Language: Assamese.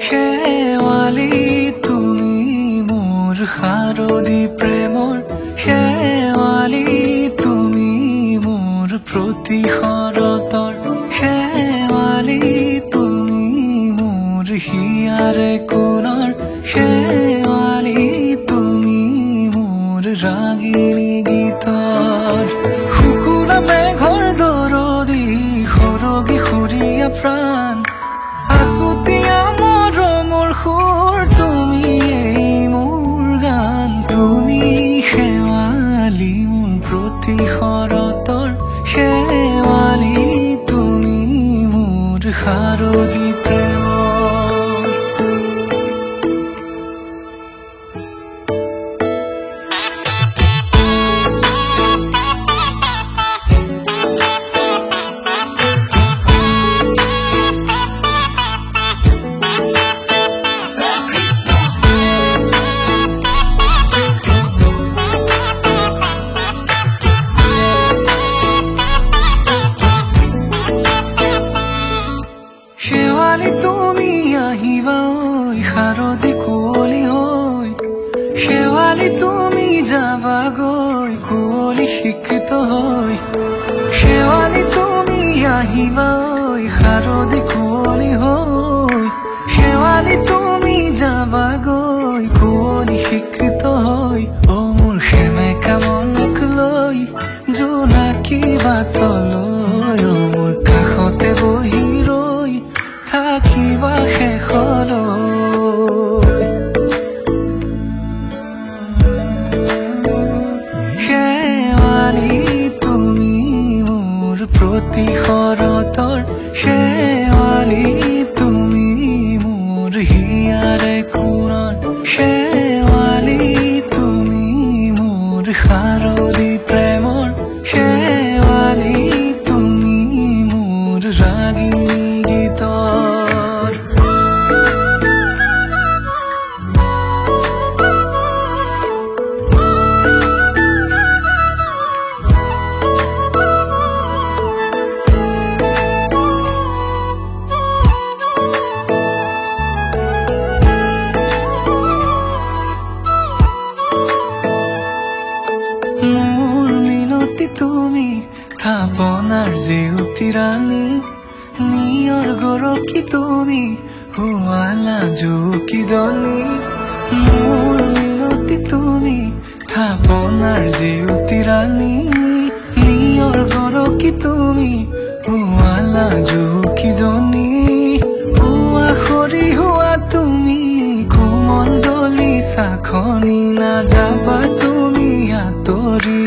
শেৱালি তুমি মোৰ শাৰদী প্ৰেমৰ শেৱালি তুমি মোৰ প্ৰতি শৰতৰ শেৱালি তুমি মোৰ হিয়াৰে কোণৰ শেৱালি তুমি মোৰ ৰাগিনী গীতৰ শুকুলা মেঘৰ দৰদি সৰগী সৰীয়া প্ৰাণ আছুতীয়া মৰমৰ সুৰ তুমি মোৰ গান তুমি শেৱালি মোৰ প্ৰতি শৰতৰ শেৱালি তুমি মোৰ শাৰদী প্ৰেমৰ শেৱালি তুমি আহিবা ঐ শাৰদী কুঁৱলী হৈ শেৱালি তুমি যাবাগৈ কুঁৱলী শিক্ষিত হৈ শেৱালি তুমি আহিবা ঐ শাৰদী কুঁৱলী হৈ শেৱালি তুমি যাবাগৈ কুঁৱলী শিক্ষিত হৈ অ মোৰ সেমেকা মনক লৈ জোনাকী বাটলৈ অ মোৰ কাষতে বহি থাকিবা শেষলৈ শেৱালি তুমি মোৰ প্ৰতি শৰতৰ শেৱালি তুমি মোৰ হিয়াৰে কোণৰ শেৱালি তুমি মোৰ শাৰদী প্ৰেমৰ শেৱালি তুমি মোৰ ৰাগিনী গীতৰ মোৰ মিনতি তুমি থাপনাৰ জেউতি ৰাণী নিয়ৰ গৰকী তুমি শুৱালা জুকিজনী মোৰ মিনতি তুমি থাপনাৰ জেউতি ৰাণী নিয়ৰ গৰকী তুমি শুৱালা জুকিজনী হোৱা খৰি হোৱা তুমি কোমল দলি চাখনি নাযাবা তুমি আঁতৰি